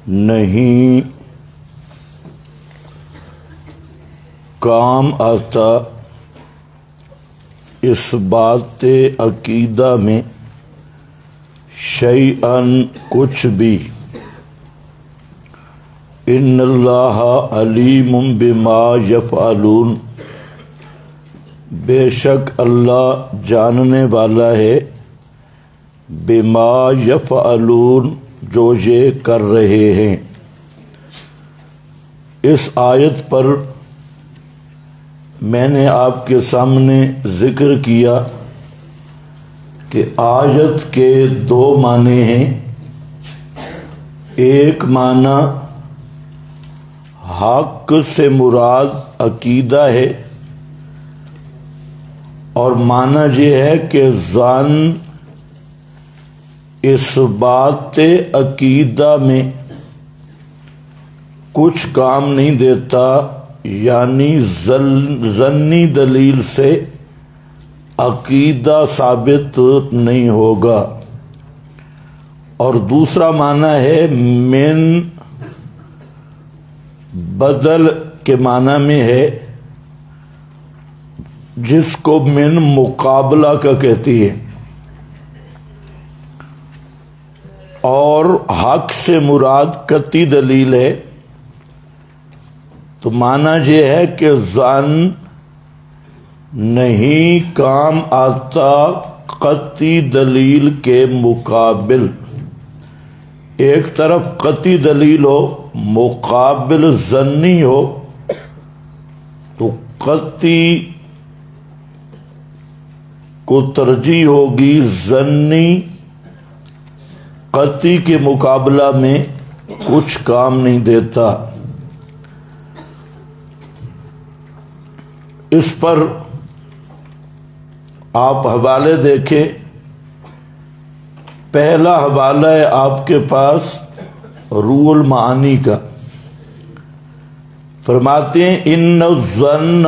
نہیں کام آتا اس بات عقیدہ میں شیئن کچھ بھی. ان اللہ علیم بما یفعلون، بے شک اللہ جاننے والا ہے بما یفعلون، جو یہ کر رہے ہیں. اس آیت پر میں نے آپ کے سامنے ذکر کیا کہ آیت کے دو معنی ہیں. ایک معنی حق سے مراد عقیدہ ہے، اور معنی یہ ہے کہ ظن اس بات عقیدہ میں کچھ کام نہیں دیتا، یعنی ظنی دلیل سے عقیدہ ثابت نہیں ہوگا. اور دوسرا معنی ہے من، بدل کے معنی میں ہے، جس کو من مقابلہ کا کہتی ہے. اور حق سے مراد قطعی دلیل ہے، تو معنی یہ ہے کہ ظن نہیں کام آتا قطعی دلیل کے مقابل. ایک طرف قطعی دلیل ہو، مقابل ظنی ہو، تو قطعی کو ترجیح ہوگی، ظنی قطعی کے مقابلہ میں کچھ کام نہیں دیتا. اس پر آپ حوالے دیکھیں. پہلا حوالہ ہے آپ کے پاس روح المعانی کا. فرماتے ہیں ان الظن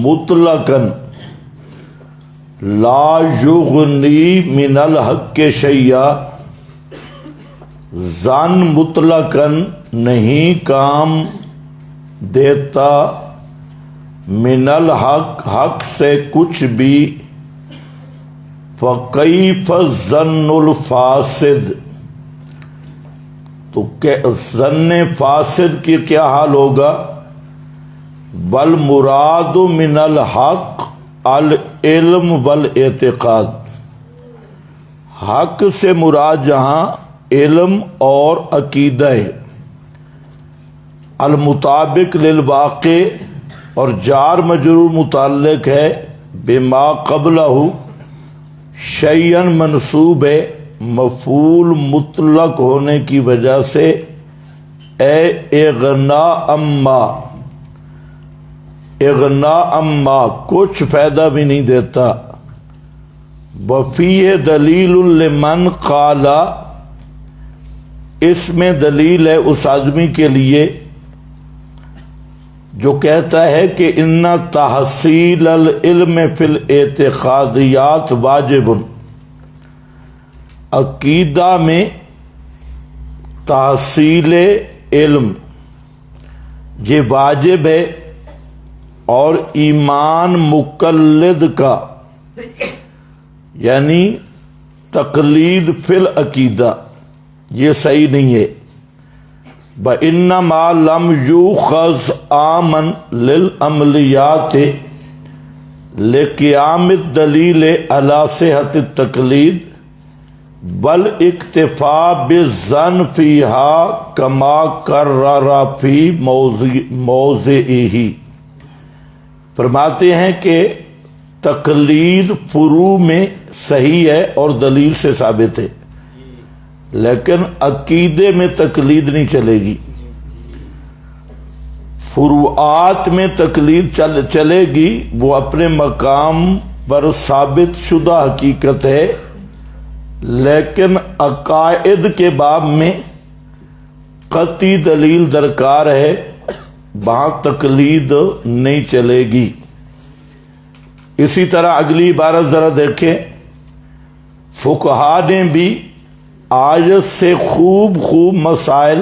مطلقاً لا یغنی من الحق شیئا، ظن مطلقاً نہیں کام دیتا من الحق، حق سے کچھ بھی. فکیف الظن الفاسد، تو ظن فاسد کی کیا حال ہوگا؟ والمراد من الحق العلم والاعتقاد، حق سے مراد جہاں علم اور عقیدہ ہے. المطابق للواقع، اور جار مجرور متعلق ہے بما قبلہ، شیئن منصوب ہے مفعول مطلق ہونے کی وجہ سے. اے اغنا اما، اغنا اما کچھ فائدہ بھی نہیں دیتا. وفیہ دلیل لمن قال، اس میں دلیل ہے اس آدمی کے لیے جو کہتا ہے کہ ان تحصیل العلم فی الاعتقادیات واجب، عقیدہ میں تحصیل علم یہ واجب ہے، اور ایمان مقلد کا یعنی تقلید فی العقیدہ یہ صحیح نہیں ہے. وَإِنَّمَا لَمْ يُؤْخَذْ عَامًا لِلْعَمَلِيَّاتِ لِقِيَامِ الدَّلِيلِ عَلَى صِحَّةِ التَّقْلِيدِ وَالْاِكْتِفَاءِ بِالظَّنِّ فِيهَا كَمَا قَرَّرَ فِي مَوْضِعِهِ. فرماتے ہیں کہ تقلید فروع میں صحیح ہے اور دلیل سے ثابت ہے، لیکن عقیدے میں تقلید نہیں چلے گی. فروعات میں تقلید چلے گی، وہ اپنے مقام پر ثابت شدہ حقیقت ہے، لیکن عقائد کے باب میں قطعی دلیل درکار ہے، وہاں تقلید نہیں چلے گی. اسی طرح اگلی عبارت ذرا دیکھیں. فقہا نے بھی آیت سے خوب مسائل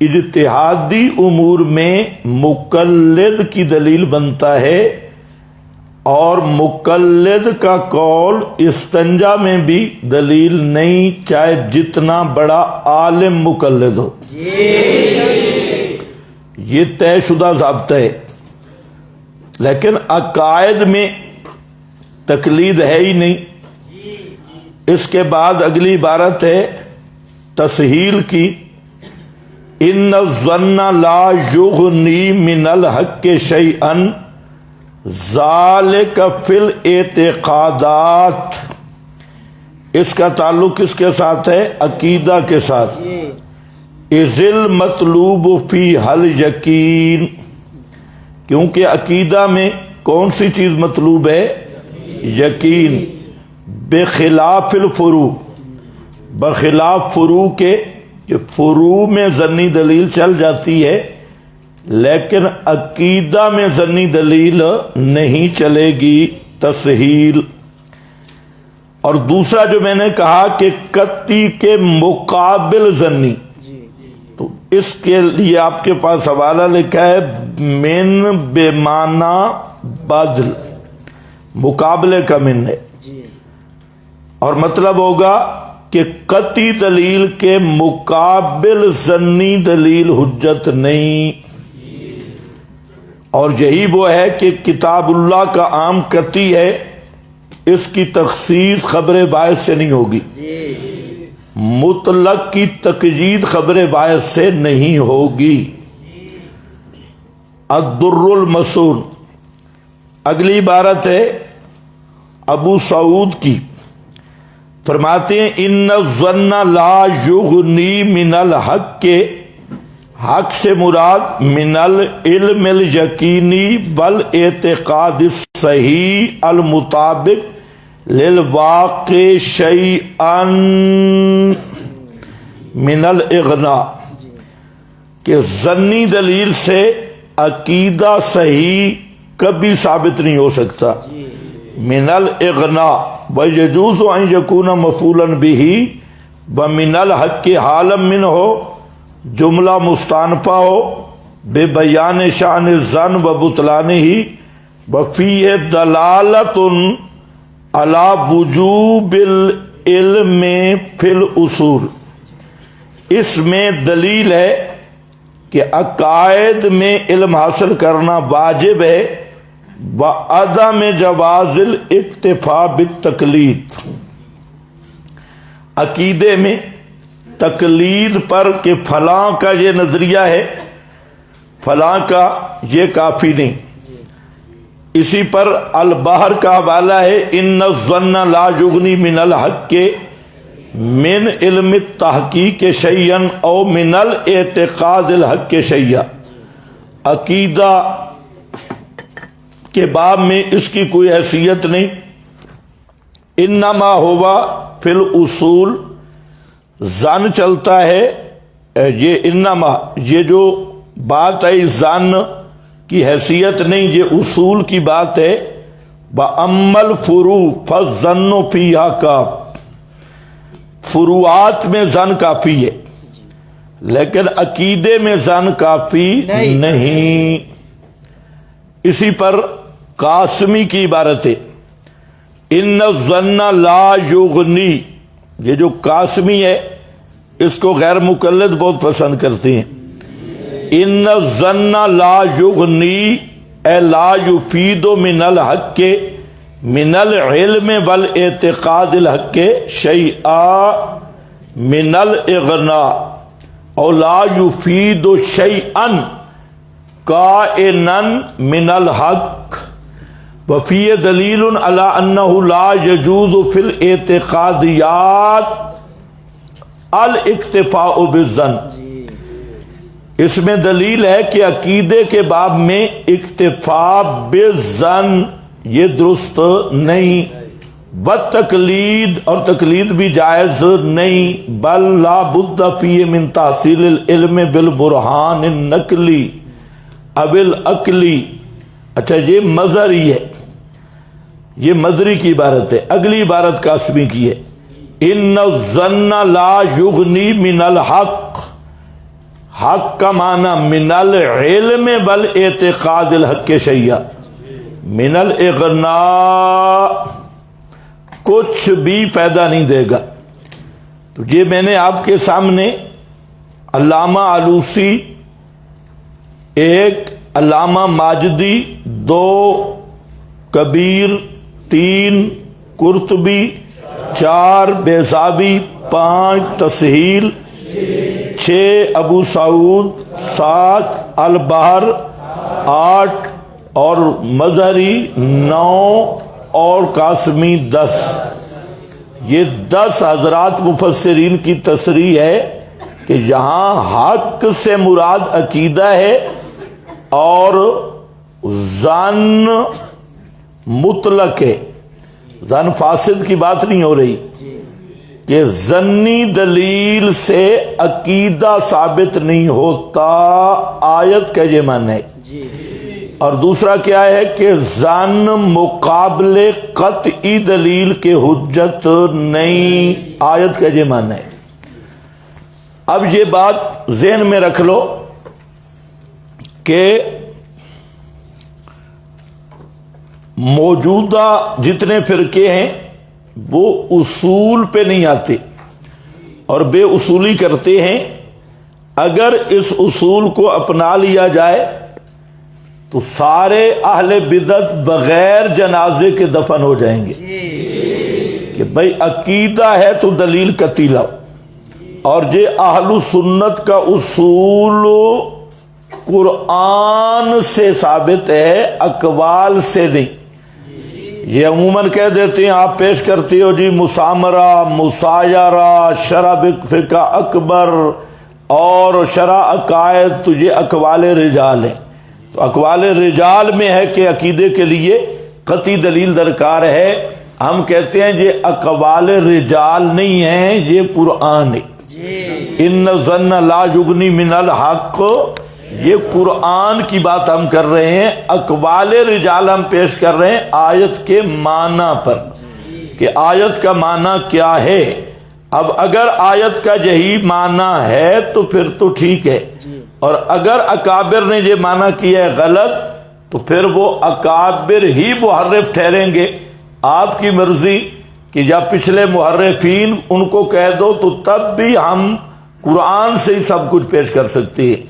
اجتہادی امور میں مقلد کی دلیل بنتا ہے، اور مقلد کا قول استنجا میں بھی دلیل نہیں، چاہے جتنا بڑا عالم مقلد ہو۔ یہ طے شدہ ضابطہ ہے۔ لیکن عقائد میں تقلید ہے ہی نہیں۔ اس کے بعد اگلی عبارت ہے تسہیل کی، ان الظن لا یغنی من الحق شیئا ذالک فی الاعتقادات۔ اس کا تعلق کس کے ساتھ ہے؟ عقیدہ کے ساتھ۔ اذ المطلوب فی حل یقین، کیونکہ عقیدہ میں کون سی چیز مطلوب ہے؟ یقین۔ بخلاف الفروع، بخلاف فروع کے، کہ فروع میں ظنی دلیل چل جاتی ہے لیکن عقیدہ میں ظنی دلیل نہیں چلے گی، تسہیل۔ اور دوسرا جو میں نے کہا کہ قطعی کے مقابل ظنی، تو اس کے لیے آپ کے پاس حوالہ لکھا ہے من بمعنی بدل، مقابلے کا من ہے، اور مطلب ہوگا کہ قطعی دلیل کے مقابل ظنی دلیل حجت نہیں۔ اور یہی وہ ہے کہ کتاب اللہ کا عام قطعی ہے، اس کی تخصیص خبر باعث سے نہیں ہوگی، مطلق کی تقیید خبر باعث سے نہیں ہوگی۔ الدر المصون، اگلی عبارت ہے ابو سعود کی، فرماتے ہیں ان الظن لا یغنی من الحق کے، حق سے مراد من العلم الیقینی بل اعتقاد الصحیح المطابق للواقع شیئا من الاغناء، کہ ظنی دلیل سے عقیدہ صحیح کبھی ثابت نہیں ہو سکتا۔ من الاغناء ویجوز ان یکون مفعولا به ومن الحق حالا من ہو، جملہ مستانفہ ہو بے بیان شان الظن و بطلانہ ہی، وفیہ دلالۃ علی وجوب العلم فی الاصول، اس میں دلیل ہے کہ عقائد میں علم حاصل کرنا واجب ہے، وعدم جواز الاکتفاء بالتقلید، عقیدے میں تقلید پر کہ فلاں کا یہ نظریہ ہے، فلاں کا یہ کافی نہیں۔ اسی پر البحر کا حوالہ ہے ان الظن لا یغنی من الحق من علم التحقیق شیئا او من الاعتقاد الحق شیئا، عقیدہ کے باب میں اس کی کوئی حیثیت نہیں۔ انما ہوا فی الاصول، ظن چلتا ہے، یہ انما، یہ جو بات ہے ظن کی حیثیت نہیں، یہ اصول کی بات ہے۔ وَأَمَّا الْفُرُوعُ فَالظَّنُّ فِيهَا كَافٍ، فروعات میں ظن کافی ہے لیکن عقیدے میں ظن کافی نہیں۔ اسی پر قاسمی کی عبارت ہے ان الظن لا یغنی، یہ جو قاسمی ہے اس کو غیر مقلد بہت پسند کرتے ہیں۔ ان الظن لا یغنی اے لا یفید من الحق من العلم والاعتقاد الحق شیئا من الاغناء، او لا یفید شیئا کائنا من الحق، وفی دلیل علی انہ لا یجوز فی الاعتقادیات الاکتفاء بالظن، اس میں دلیل ہے کہ عقیدے کے باب میں اکتفاء بالظن یہ درست نہیں، والتقلید، اور تقلید بھی جائز نہیں، بل لا بد فیہ من تحصیل العلم بالبرہان النقلی او العقلی۔ اچھا یہ مظہری ہے، یہ مظہری کی عبارت ہے۔ اگلی عبارت قاسمی کی ہے ان الظن لا یغنی من الحق، حق کا معنی من العلم بل اعتقاد الحق شیعہ، من الاغناء، کچھ بھی پیدا نہیں دے گا۔ تو یہ میں نے آپ کے سامنے علامہ آلوسی ایک، علامہ ماجدی دو، کبیر تین، قرطبی چار، بیضاوی پانچ، تسہیل چھ، ابو سعود سات، البحر آٹھ، اور مظہری نو، اور قاسمی 10، یہ 10 حضرات مفسرین کی تصریح ہے کہ یہاں حق سے مراد عقیدہ ہے، اور ظن مطلق ہے، ظن فاسد کی بات نہیں ہو رہی کہ ظنی دلیل سے عقیدہ ثابت نہیں ہوتا، آیت کا یہ معنی ہے۔ اور دوسرا کیا ہے کہ ظن مقابلے قطعی دلیل کے حجت نہیں، آیت کا یہ معنی ہے۔ اب یہ بات ذہن میں رکھ لو کہ موجودہ جتنے فرقے ہیں وہ اصول پہ نہیں آتے اور بے اصولی کرتے ہیں۔ اگر اس اصول کو اپنا لیا جائے تو سارے اہل بدعت بغیر جنازے کے دفن ہو جائیں گے کہ بھئی عقیدہ ہے تو دلیل قطعی لاؤ، اور یہ اہل سنت کا اصول قرآن سے ثابت ہے، اقوال سے نہیں۔ یہ عموماً کہہ دیتے ہیں، آپ پیش کرتے ہو جی مسامرہ، مسایرہ، شرع فقہ اکبر اور شرع عقائد، تو یہ اقوال رجال ہیں۔ تو اقوال رجال میں ہے کہ عقیدے کے لیے قطعی دلیل درکار ہے، ہم کہتے ہیں یہ اقوال رجال نہیں ہیں، یہ قرآن ہے۔ ان الظن لا یغنی من الحق، یہ قرآن کی بات ہم کر رہے ہیں، اقوال رجال ہم پیش کر رہے ہیں آیت کے معنی پر کہ آیت کا معنی کیا ہے۔ اب اگر آیت کا یہی معنی ہے تو پھر تو ٹھیک ہے، اور اگر اکابر نے یہ معنی کیا ہے غلط تو پھر وہ اکابر ہی محرف ٹھہریں گے۔ آپ کی مرضی کہ یا پچھلے محرفین ان کو کہہ دو تو تب بھی ہم قرآن سے ہی سب کچھ پیش کر سکتے ہیں،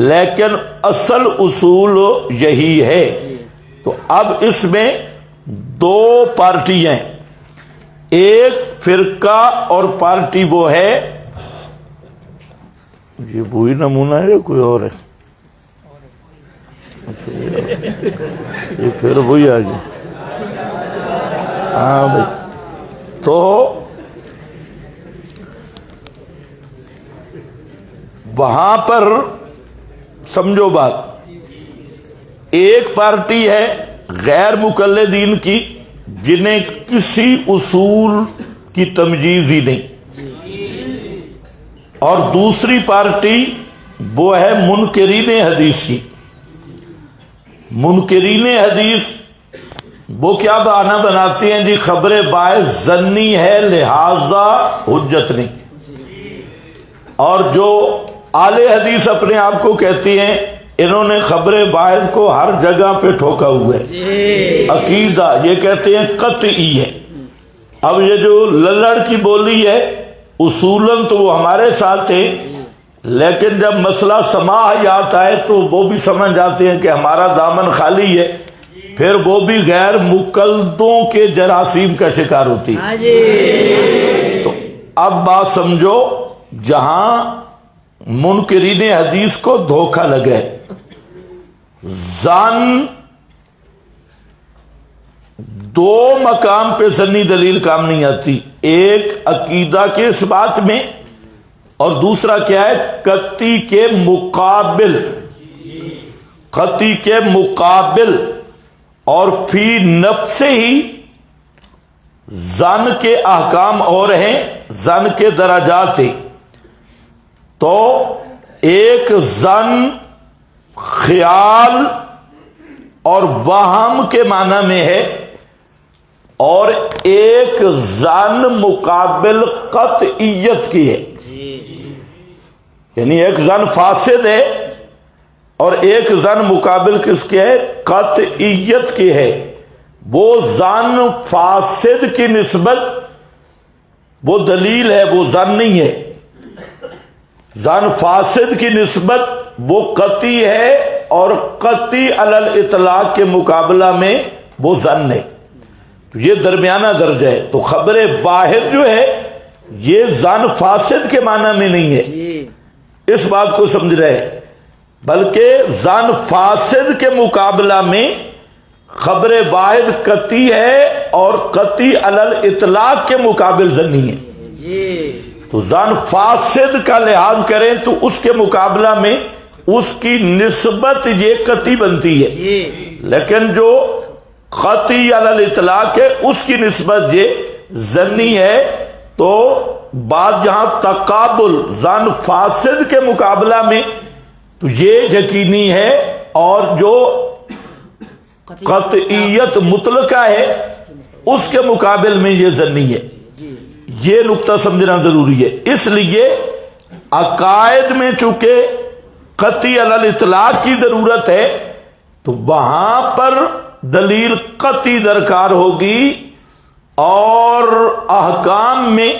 لیکن اصل اصول یہی ہے۔ تو اب اس میں دو پارٹی ہیں، ایک فرقہ اور پارٹی وہ ہے، یہ وہی نمونہ ہے یا کوئی اور ہے؟ یہ پھر وہی آ گیا۔ ہاں بھائی، تو وہاں پر سمجھو بات، ایک پارٹی ہے غیر مقلدین کی جنہیں کسی اصول کی تمجیز ہی نہیں، اور دوسری پارٹی وہ ہے منکرین حدیث کی۔ منکرین حدیث وہ کیا بہانہ بناتے ہیں جی خبر باعث ظنی ہے لہذا حجت نہیں، اور جو اہل حدیث اپنے آپ کو کہتے ہیں انہوں نے خبر باعث کو ہر جگہ پہ ٹھوکا ہوا ہے، عقیدہ یہ کہتے ہیں قطعی ہے۔ اب یہ جو للڑ کی بولی ہے اصولاً تو وہ ہمارے ساتھ ہے، لیکن جب مسئلہ سماحیات آئے تو وہ بھی سمجھ جاتے ہیں کہ ہمارا دامن خالی ہے، پھر وہ بھی غیر مقلدوں کے جراثیم کا شکار ہوتی ہے۔ تو اب بات سمجھو، جہاں منکرین حدیث کو دھوکہ لگے، ظن دو مقام پہ ظنی دلیل کام نہیں آتی، ایک عقیدہ کے اس بات میں، اور دوسرا کیا ہے قطعی کے مقابل، قطعی کے مقابل، اور فی نفس ہی ظن کے احکام اور ہیں، ظن کے درجات ہیں۔ تو ایک ظن خیال اور وہم کے معنی میں ہے، اور ایک ظن مقابل قطعیت کی ہے۔ یعنی ایک زن فاسد ہے اور ایک زن مقابل کس کے ہے؟ قطعیت کی ہے. وہ زن فاسد کی نسبت وہ دلیل ہے، وہ زن نہیں ہے. زن فاسد کی نسبت وہ قطعی ہے اور قطعی علی الاطلاق کے مقابلہ میں وہ زن ہے. یہ درمیانہ درجہ ہے. تو خبر واحد جو ہے یہ زن فاسد کے معنی میں نہیں ہے، اس بات کو سمجھ رہے، بلکہ زن فاسد کے مقابلہ میں خبر واحد قطعی ہے اور قطعی علی الاطلاق کے مقابل زنی ہے. تو زن فاسد کا لحاظ کریں تو اس کے مقابلہ میں اس کی نسبت یہ قطعی بنتی ہے، لیکن جو قطعی علی الاطلاق ہے اس کی نسبت یہ زنی ہے. تو بات جہاں تقابل زن فاسد کے مقابلہ میں تو یہ یقینی ہے، اور جو قطعیت مطلقہ ہے اس کے مقابل میں یہ زنی ہے. یہ نقطہ سمجھنا ضروری ہے. اس لیے عقائد میں چونکہ قطعی علی الاطلاق کی ضرورت ہے تو وہاں پر دلیل قطعی درکار ہوگی، اور احکام میں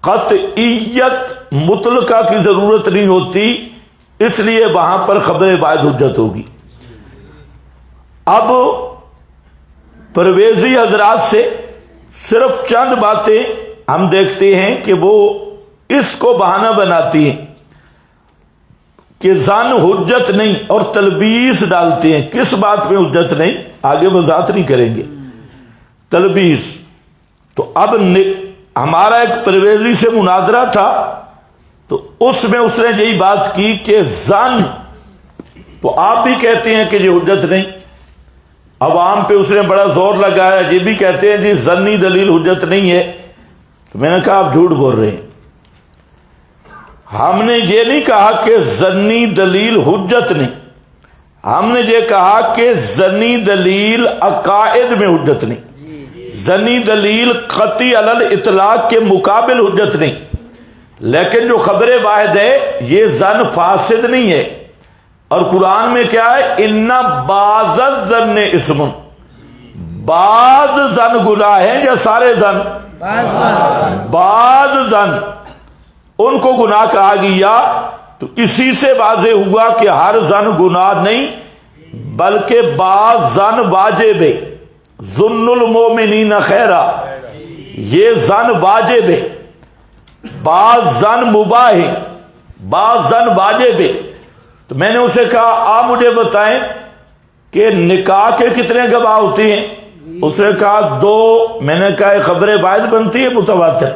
قطعیت مطلقہ کی ضرورت نہیں ہوتی، اس لیے وہاں پر خبر واحد حجت ہوگی. اب پرویزی حضرات سے صرف چند باتیں ہم دیکھتے ہیں کہ وہ اس کو بہانہ بناتی ہیں کہ زن حجت نہیں، اور تلبیس ڈالتے ہیں. کس بات میں حجت نہیں آگے وضاحت نہیں کریں گے. تلبیس. تو اب ہمارا ایک پرویزی سے مناظرہ تھا تو اس میں اس نے یہی بات کی کہ زن تو آپ بھی کہتے ہیں کہ یہ حجت نہیں، عوام پہ اس نے بڑا زور لگایا، یہ بھی کہتے ہیں جی زنی دلیل حجت نہیں ہے. تو میں نے کہا آپ جھوٹ بول رہے ہیں. ہم نے یہ نہیں کہا کہ زنی دلیل حجت نہیں، ہم نے یہ کہا کہ زنی دلیل عقائد میں حجت نہیں، زنی دلیل قطعی علی الاطلاق کے مقابل حجت نہیں. لیکن جو خبر واحد ہے یہ زن فاسد نہیں ہے. اور قرآن میں کیا ہے؟ ان بعض الظن اسم، بعض زن گناہ ہیں یا سارے زن؟ بعض زن ان کو گناہ کہا گیا. تو اسی سے واضح ہوا کہ ہر زن گناہ نہیں بلکہ بعض زن واجب ہے. ظن المومنین خیرا، یہ زن واجب ہے. بعض زن مباح ہے، بعض زن واجب ہے. تو میں نے اسے کہا آپ مجھے بتائیں کہ نکاح کے کتنے گواہ ہوتے ہیں؟ اس نے کہا 2. میں نے کہا خبر واحد بنتی ہے متواتر؟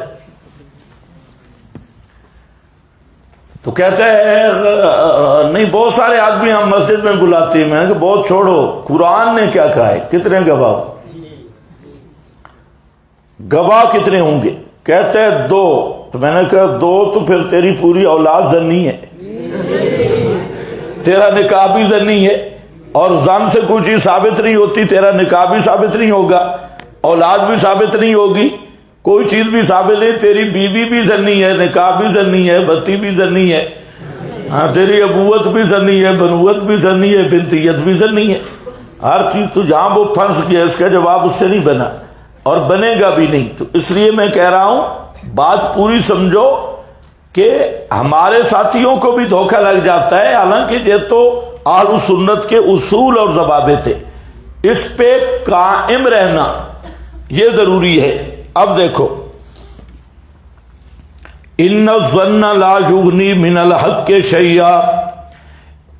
تو کہتے ہیں نہیں بہت سارے آدمی ہم مسجد میں بلاتے ہیں. میں نے کہا بہت چھوڑو، قرآن نے کیا کہا ہے؟ کتنے گواہ؟ گواہ کتنے ہوں گے؟ کہتے ہیں 2. تو میں نے کہا 2 تو پھر تیری پوری اولاد زنی ہے، تیرا نکاح بھی زنی ہے، اور زن سے کوئی چیز ثابت نہیں ہوتی، تیرا نکاح بھی ثابت نہیں ہوگا، اولاد بھی ثابت نہیں ہوگی، کوئی چیز بھی ثابت نہیں. تیری بیوی بھی زنی ہے، نکاح بھی زنی ہے، بتی بھی زنی ہے، ہاں تیری ابوت بھی زنی ہے، بنوت بھی زنی ہے، بنتیت بھی زنی ہے. ہر چیز تو جہاں وہ پھنس گیا اس کا جواب اس سے نہیں بنا اور بنے گا بھی نہیں. تو اس لیے میں کہہ رہا ہوں بات پوری سمجھو کہ ہمارے ساتھیوں کو بھی دھوکہ لگ جاتا ہے، حالانکہ یہ تو اہل سنت کے اصول اور ضوابط ہے، اس پہ قائم رہنا یہ ضروری ہے. اب دیکھو ان الظن لا یغنی من الحق شیئا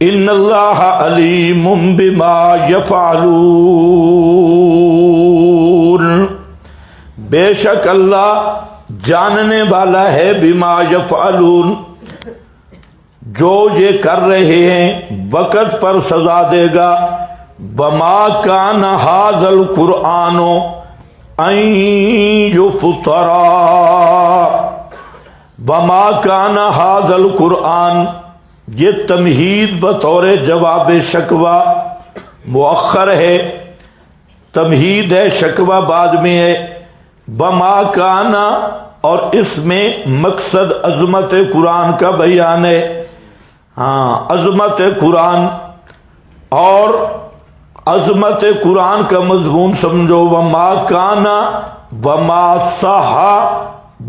ان اللہ علیم بما یفعلون. بے شک اللہ جاننے والا ہے بما یفعلون، جو یہ کر رہے ہیں وقت پر سزا دے گا. بما کان ھذا القرآن ان یفترا، بما کان ھذا القرآن، یہ تمہید بطور جواب شکوہ مؤخر ہے، تمہید ہے، شکوہ بعد میں ہے. بما کانا اور اس میں مقصد عظمت قرآن کا بیان ہے. ہاں، عظمت قرآن، اور عظمت قرآن کا مضمون سمجھو. وما کانا وما صحا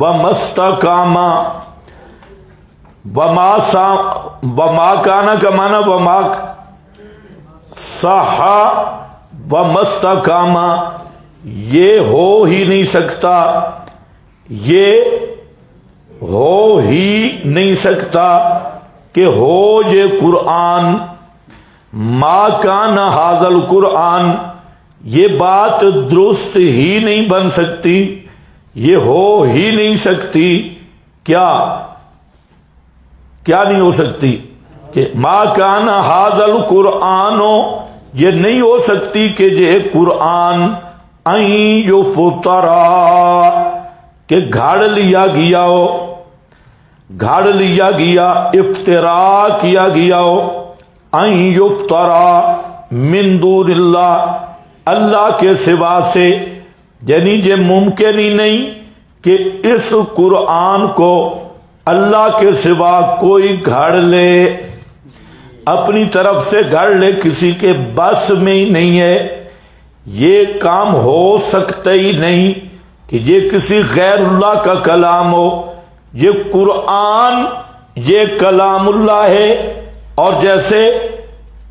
وما استقاما. وما کانا کا معنی وما صحا وما استقاما، یہ ہو ہی نہیں سکتا، یہ ہو ہی نہیں سکتا کہ ہو یہ قرآن. ما کان ھذا القرآن، یہ بات درست ہی نہیں بن سکتی، یہ ہو ہی نہیں سکتی. کیا نہیں ہو سکتی؟ کہ ما کان ھذا القرآن، یہ نہیں ہو سکتی کہ یہ قرآن ان یفترا، کہ گھاڑ لیا گیا ہو، گھاڑ لیا گیا، افترا کیا گیا ہو. ان یفترا من دون اللہ، اللہ کے سوا سے، یعنی یہ ممکن ہی نہیں کہ اس قرآن کو اللہ کے سوا کوئی گھڑ لے، اپنی طرف سے گھڑ لے، کسی کے بس میں ہی نہیں ہے. یہ کام ہو سکتا ہی نہیں کہ یہ کسی غیر اللہ کا کلام ہو. یہ قرآن یہ کلام اللہ ہے، اور جیسے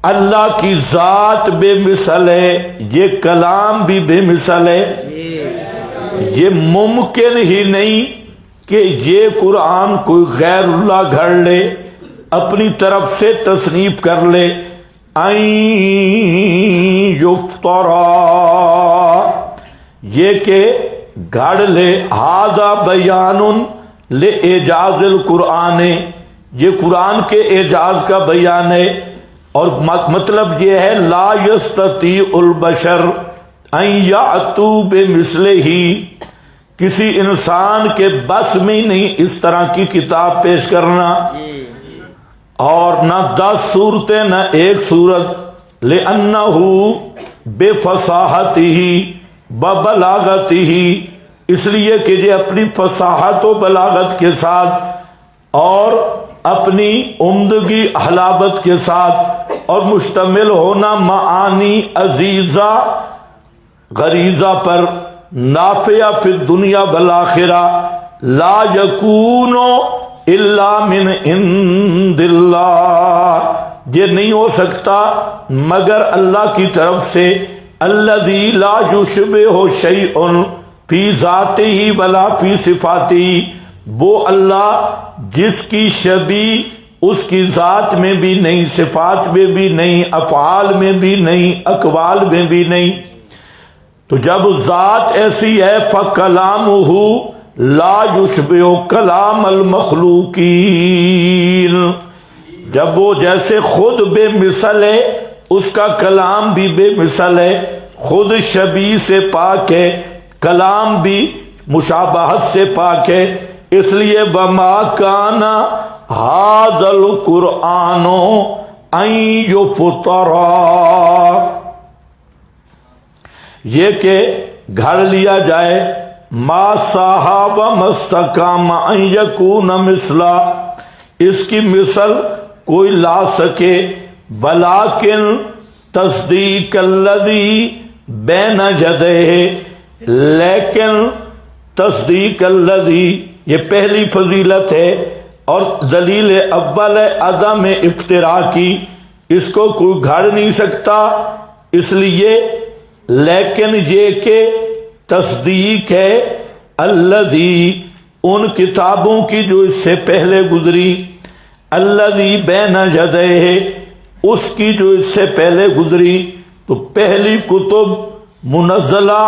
اللہ کی ذات بے مثل ہے، یہ کلام بھی بے مثل ہے. یہ ممکن ہی نہیں کہ یہ قرآن کوئی غیر اللہ گھڑ لے، اپنی طرف سے تصنیف کر لے. این یفترا، یہ کہ گھڑ لے. ھذا بیان لإعجاز القرآن، یہ قرآن کے اعجاز کا بیان ہے. اور مطلب یہ ہے لا یستطیع البشر ان یأتوا بمثلہ، کسی انسان کے بس میں ہی نہیں اس طرح کی کتاب پیش کرنا. اور نہ 10 صورتیں نہ ایک صورت. لأنہ بفصاحتہ وبلاغتہ، اس لیے کہ یہ اپنی فصاحت و بلاغت کے ساتھ اور اپنی عمدگی حلاوت کے ساتھ، اور مشتمل ہونا معانی عزیزہ غریزہ پر، نافعہ فی الدنیا والآخرہ. لا یکون الا من عند اللہ، یہ نہیں ہو سکتا مگر اللہ کی طرف سے. الذی لا یشبہ شیء فی ذاتہ ولا فی صفاتہ، وہ اللہ جس کی شبیہ اس کی ذات میں بھی نہیں، صفات میں بھی نہیں، افعال میں بھی نہیں، اقوال میں بھی نہیں. تو جب ذات ایسی ہے فَكَلَامُهُ لَا يُشْبِهُ كَلَامَ الْمَخْلُوقِينَ، جب وہ جیسے خود بے مثل ہے اس کا کلام بھی بے مثل ہے، خود شبیہ سے پاک ہے، کلام بھی مشابہت سے پاک ہے. اس لیے وَمَا كَانَ هَذَا الْقُرْآنُ أَن يُفْتَرَا، یہ کہ گھڑ لیا جائے. ما صحاب مستقام ان یکون مثلا، اس کی مثل کوئی لا سکے. بلاکن تصدیق الذی بین یدیہ، لیکن تصدیق الذی، یہ پہلی فضیلت ہے اور دلیل اول عدم افتراء کی. اس کو کوئی گھڑ نہیں سکتا، اس لیے. لیکن یہ کہ تصدیق ہے الذی، ان کتابوں کی جو اس سے پہلے گزری، الذی بین یدیہ، اس کی جو اس سے پہلے گزری. تو پہلی کتب منزلہ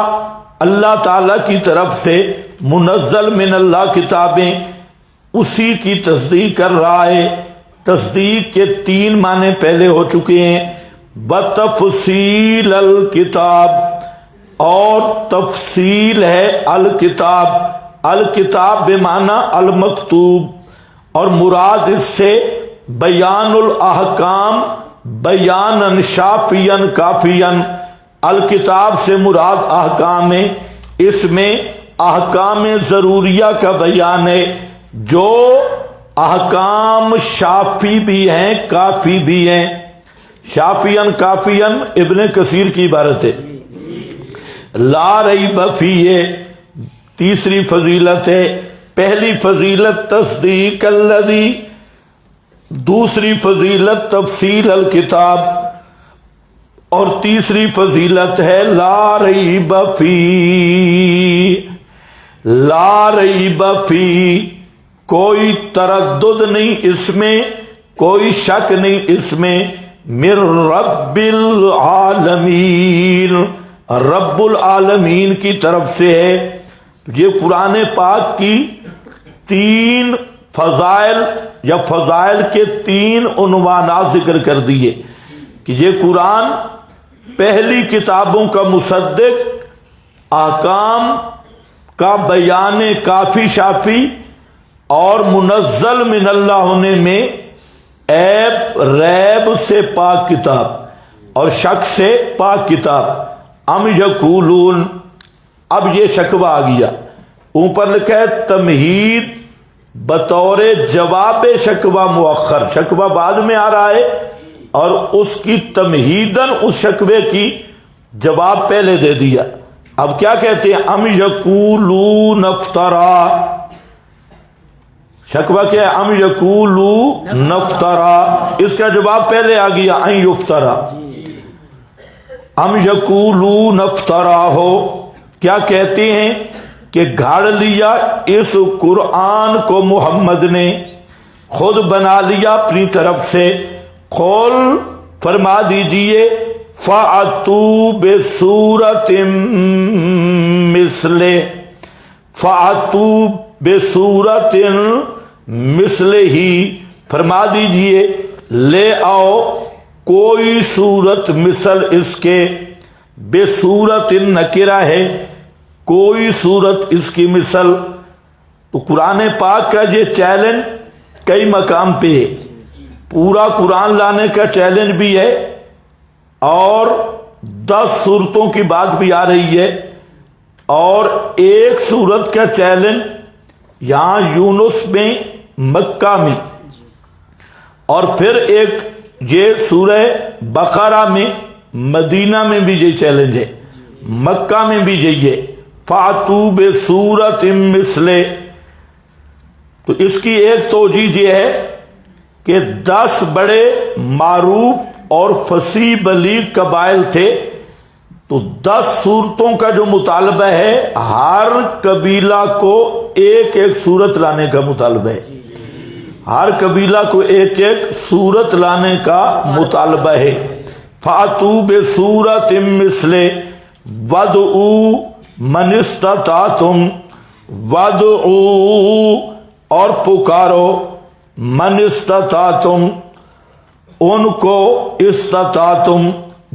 اللہ تعالی کی طرف سے، منزل من اللہ کتابیں، اسی کی تصدیق کر رہا ہے. تصدیق کے 3 معنی پہلے ہو چکے ہیں. بتفصیل الکتاب، اور تفصیل ہے الکتاب. الکتاب بمعنی المکتوب، اور مراد اس سے بیان الاحکام بیانا شافیا کافیا. الکتاب سے مراد احکام ہے، اس میں احکام ضروریہ کا بیان ہے، جو احکام شافی بھی ہیں کافی بھی ہیں۔ شافین کافین ابن کثیر کی عبارت ہے۔ لا ریب فیہ تیسری فضیلت ہے۔ پہلی فضیلت تصدیق الذی، دوسری فضیلت تفصیل الکتاب، اور تیسری فضیلت ہے لا ریب فی۔ لا ریب فی، کوئی تردد نہیں اس میں، کوئی شک نہیں اس میں، من رب العالمین، رب العالمین کی طرف سے ہے۔ یہ قرآن پاک کی تین فضائل یا فضائل کے تین عنوانات ذکر کر دیے کہ یہ قرآن پہلی کتابوں کا مصدق، احکام کا بیان کافی شافی، اور منزل من اللہ ہونے میں عیب ریب سے پاک کتاب اور شک سے پاک کتاب۔ ام یقولون، اب یہ شکوہ آ گیا، اوپر لکھا ہے تمہید بطور جواب شکوہ مؤخر، شکوہ بعد میں آ رہا ہے اور اس کی تمہیداً اس شکوے کی جواب پہلے دے دیا۔ اب کیا کہتے ہیں؟ ام یقولون افترا، شکوہ کیا ہے؟ ام یقولون افترا، اس کا جواب پہلے آ گیا ان یفترا۔ ام یقولون افترا ہو، کیا کہتے ہیں کہ گھاڑ لیا اس قرآن کو محمد نے، خود بنا لیا اپنی طرف سے۔ قول فرما دیجئے فَأْتُوا بِسُورَةٍ مِثْلِهِ، فَأْتُوا بِسُورَةٍ مِثْلِهِ، فرما دیجئے لے آؤ کوئی صورت مثل اس کے۔ بِسُورَةٍ نکرہ ہے، کوئی صورت اس کی مثل۔ تو قرآن پاک کا یہ چیلنج کئی مقام پہ ہے، پورا قرآن لانے کا چیلنج بھی ہے، اور 10 صورتوں کی بات بھی آ رہی ہے، اور ایک صورت کا چیلنج یہاں یونس میں مکہ میں، اور پھر ایک یہ سورہ بقرہ میں مدینہ میں بھی یہ چیلنج ہے، مکہ میں بھی یہی ہے فَأْتُوا بِسُورَةٍ مِثْلِهِ۔ تو اس کی ایک توجیہ یہ ہے کہ 10 بڑے معروف اور فصیح بلیغ قبائل تھے، تو 10 صورتوں کا جو مطالبہ ہے، ہر قبیلہ کو ایک ایک صورت لانے کا مطالبہ ہے، ہر قبیلہ کو ایک ایک صورت لانے کا مطالبہ ہے۔ فَأْتُوا بِسُورَةٍ مِثْلِهِ وَادْعُوا مَنِ اسْتَطَعْتُمْ، وَادْعُوا اور پکارو، من استطاعتم ان کو، استطاعتم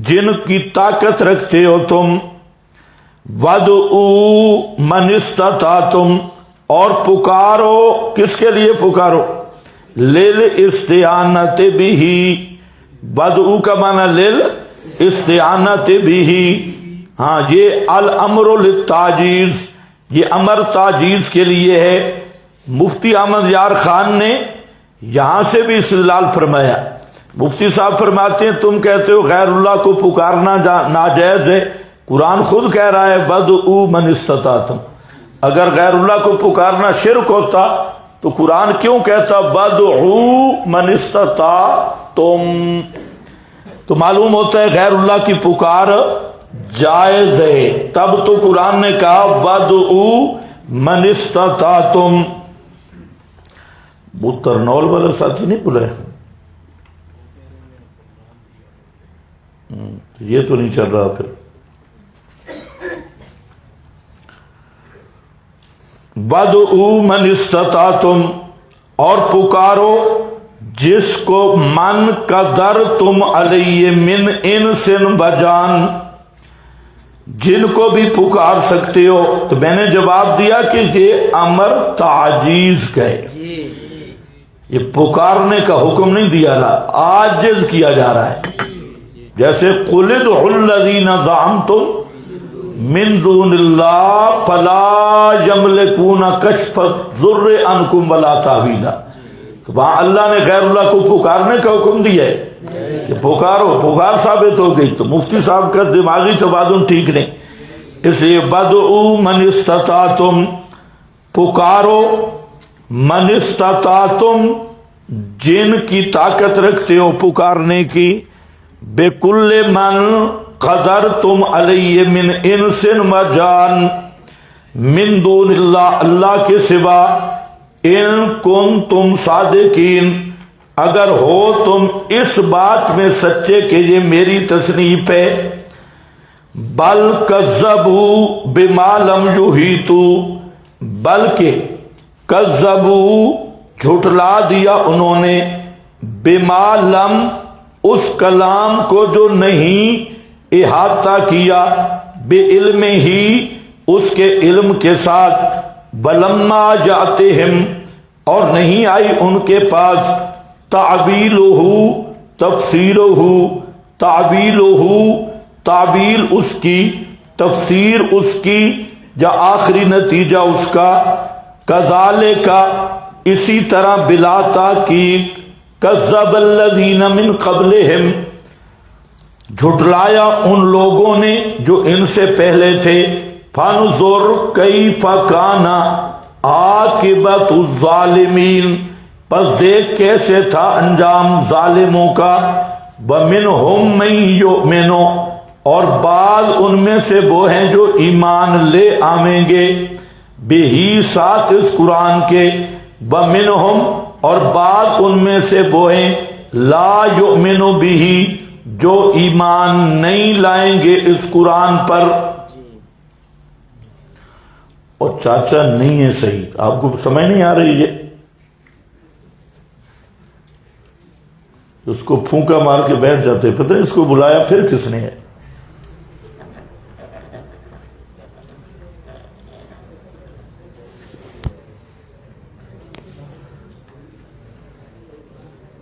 جن کی طاقت رکھتے ہو تم، وَادْعُوا مَنِ اسْتَطَعْتُمْ اور پکارو، کس کے لیے پکارو؟ لِلْإِسْتِعَانَةِ بِهِ، وَادْعُوا کا معنی لِلْإِسْتِعَانَةِ بِهِ، ہاں یہ الامر للتعجیز، یہ امر تعجیز کے لیے ہے۔ مفتی احمد یار خان نے یہاں سے بھی استدلال فرمایا۔ مفتی صاحب فرماتے ہیں تم کہتے ہو غیر اللہ کو پکارنا ناجائز ہے، قرآن خود کہہ رہا ہے وَادْعُوا مَنِ اسْتَطَعْتُمْ۔ اگر غیر اللہ کو پکارنا شرک ہوتا تو قرآن کیوں کہتا وَادْعُوا مَنِ اسْتَطَعْتُمْ؟ تو معلوم ہوتا ہے غیر اللہ کی پکار جائز ہے، تب تو قرآن نے کہا وَادْعُوا مَنِ اسْتَطَعْتُمْ۔ وہ ترنول والا ساتھی نہیں بولا ہے، یہ تو نہیں چل رہا۔ پھر وَادْعُوا مَنِ اسْتَطَعْتُمْ اور پکارو جس کو من قدر تم علیہ من انس وجان، جن کو بھی پکار سکتے ہو۔ تو میں نے جواب دیا کہ یہ امر تعجیز کا ہے، یہ پکارنے کا حکم نہیں دیا رہا، عاجز کیا جا رہا ہے۔ جیسے قُلِ ادْعُوا الَّذِينَ زَعَمْتُمْ من دون اللہ فلا یملکون کشف الضر عنکم ولا تحویلا. وہاں اللہ نے غیر اللہ کو پکارنے کا حکم دیا ہے کہ پکارو، پکار ثابت ہو گئی. تو مفتی صاحب کا دماغی توازن ٹھیک نہیں، اس لیے بدعو من استطاعتم، پکارو من استطاعتم، جن کی طاقت رکھتے ہو پکارنے کی، بکل من قدرتم علیہ من انس و جان، من دون اللہ، اللہ کے سوا، ان کنتم صادقین، اگر ہو تم اس بات میں سچے کہ یہ میری تصنیف ہے. بل کذبوا بما لم یحیطوا، بلکہ کذبوا جھٹلا دیا انہوں نے، بما لم اس کلام کو جو نہیں احاطہ کیا، بے علم ہی اس کے علم کے ساتھ، ولما جاتہم اور نہیں آئی ان کے پاس، تعبیلہ تفسیرہ، تعبیلہ تعبیل اس کی، تفسیر اس کی، یا آخری نتیجہ اس کا، کذالک اسی طرح بلا تحقیق، کذب الذین من قبلہم جھٹلایا ان لوگوں نے جو ان سے پہلے تھے، فانظر کیف کان عاقبۃ الظالمین، پس دیکھ کیسے تھا انجام ظالموں کا. ومنہم من یؤمن، اور بعض ان میں سے وہ ہیں جو ایمان لے آویں گے، بہی ساتھ اس قرآن کے، ومنہم اور بعض ان میں سے وہ ہیں لا یؤمن بہی، جو ایمان نہیں لائیں گے اس قرآن پر. اور چاچا نہیں ہے صحیح، آپ کو سمجھ نہیں آ رہی ہے؟ اس کو پھونکا مار کے بیٹھ جاتے، پتہ ہے اس کو بلایا پھر کس نے ہے.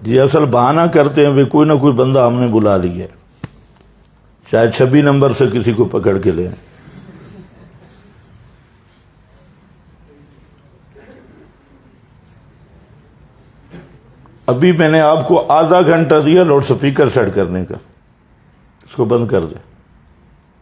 جی اصل بہانہ کرتے ہیں، کوئی نہ کوئی بندہ ہم نے بلا لیا ہے، چاہے 26 نمبر سے کسی کو پکڑ کے لے آئیں. ابھی میں نے آپ کو آدھا گھنٹہ دیا لاؤڈ سپیکر سیٹ کرنے کا، اس کو بند کر دیں.